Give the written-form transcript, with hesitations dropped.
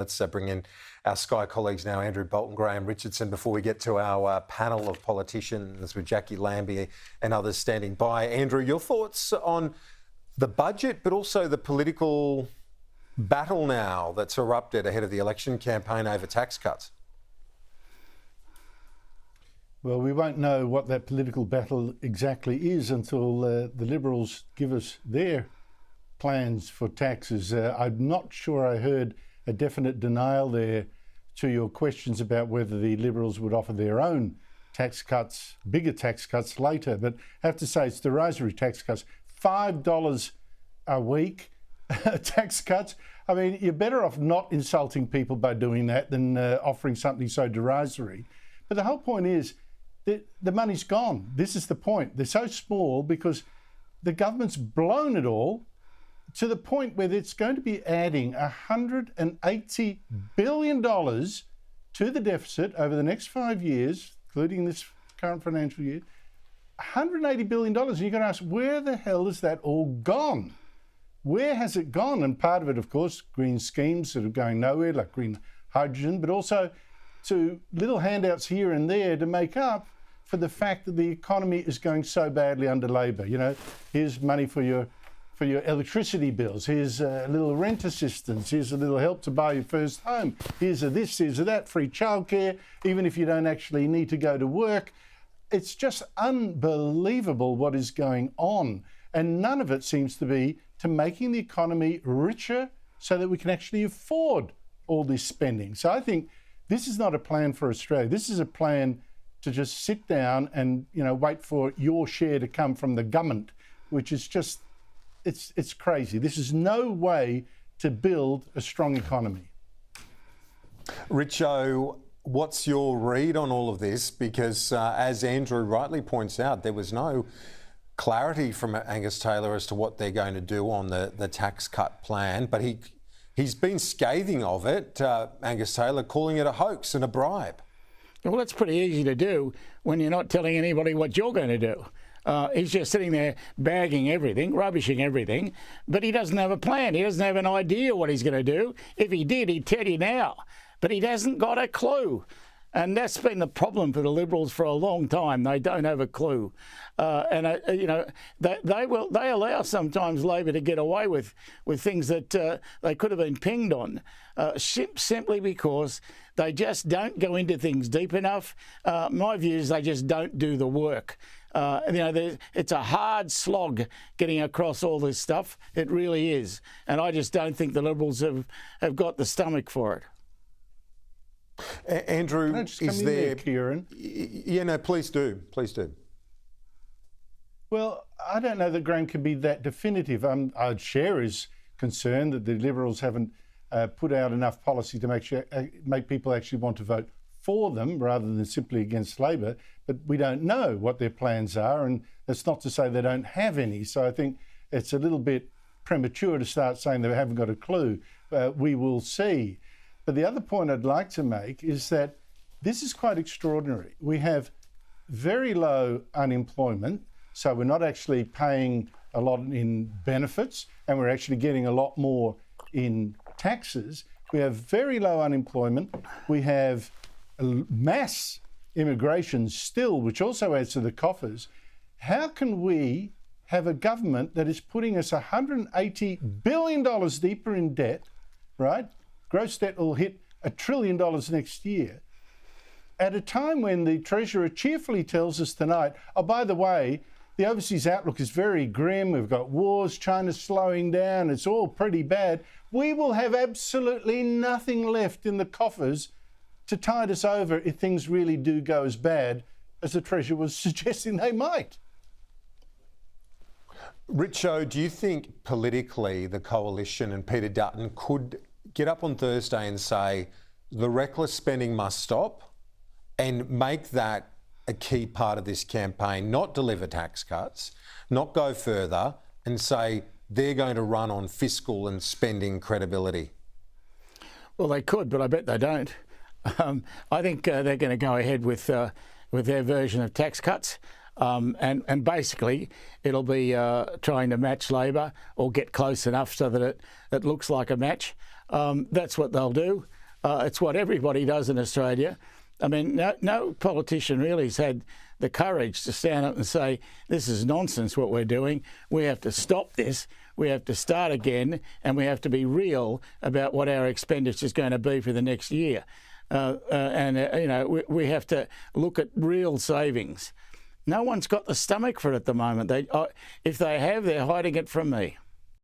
Let's bring in our Sky colleagues now, Andrew Bolton, Graham Richardson, before we get to our panel of politicians with Jackie Lambie and others standing by. Andrew, your thoughts on the budget, but also the political battle now that's erupted ahead of the election campaign over tax cuts? Well, we won't know what that political battle exactly is until the Liberals give us their plans for taxes. I'm not sure I heard a definite denial there to your questions about whether the Liberals would offer their own tax cuts, bigger tax cuts later. But I have to say it's derisory tax cuts. $5 a week tax cuts. I mean, you're better off not insulting people by doing that than offering something so derisory. But the whole point is that the money's gone. This is the point. They're so small because the government's blown it all to the point where it's going to be adding $180 billion to the deficit over the next 5 years, including this current financial year. $180 billion. And you're going to ask, where the hell has that all gone? Where has it gone? And part of it, of course, green schemes that are going nowhere, like green hydrogen, but also to little handouts here and there to make up for the fact that the economy is going so badly under Labor. You know, here's money for your electricity bills, here's a little rent assistance, here's a little help to buy your first home, here's a this, here's a that, free childcare, even if you don't actually need to go to work. It's just unbelievable what is going on. And none of it seems to be to making the economy richer so that we can actually afford all this spending. So I think this is not a plan for Australia. This is a plan to just sit down and, you know, wait for your share to come from the government, which is just, it's crazy. This is no way to build a strong economy. Richo, what's your read on all of this? Because as Andrew rightly points out, there was no clarity from Angus Taylor as to what they're going to do on the tax cut plan, but he's been scathing of it, Angus Taylor, calling it a hoax and a bribe. Well, that's pretty easy to do when you're not telling anybody what you're going to do. He's just sitting there bagging everything, rubbishing everything, but he doesn't have a plan. He doesn't have an idea what he's going to do. If he did, he'd tell you now, but he hasn't got a clue. And that's been the problem for the Liberals for a long time. They don't have a clue. You know, they allow sometimes Labor to get away with things that they could have been pinged on, simply because they just don't go into things deep enough. My view is they just don't do the work. You know, it's a hard slog getting across all this stuff. It really is. And I just don't think the Liberals have got the stomach for it. Andrew, is there, Kieran? Yeah, no, please do. Please do. Well, I don't know that Graham can be that definitive. I'd share his concern that the Liberals haven't put out enough policy to make people actually want to vote for them rather than simply against Labor. But we don't know what their plans are, and that's not to say they don't have any. So I think it's a little bit premature to start saying they haven't got a clue. We will see. But the other point I'd like to make is that this is quite extraordinary. We have very low unemployment, so we're not actually paying a lot in benefits, and we're actually getting a lot more in taxes. We have very low unemployment. We have mass immigration still, which also adds to the coffers. How can we have a government that is putting us $180 billion deeper in debt, right? Gross debt will hit $1 trillion next year, at a time when the Treasurer cheerfully tells us tonight, oh, by the way, the overseas outlook is very grim. We've got wars, China's slowing down. It's all pretty bad. We will have absolutely nothing left in the coffers to tide us over if things really do go as bad as the Treasurer was suggesting they might. Richo, do you think politically the coalition and Peter Dutton could get up on Thursday and say the reckless spending must stop and make that a key part of this campaign, not deliver tax cuts, not go further and say they're going to run on fiscal and spending credibility? Well, they could, but I bet they don't. I think they're going to go ahead with their version of tax cuts. And basically it'll be trying to match Labor or get close enough so that it looks like a match. That's what they'll do. It's what everybody does in Australia. I mean, no politician really has had the courage to stand up and say, this is nonsense what we're doing. We have to stop this. We have to start again, and we have to be real about what our expenditure is going to be for the next year. We have to look at real savings. No one's got the stomach for it at the moment. If they have, they're hiding it from me.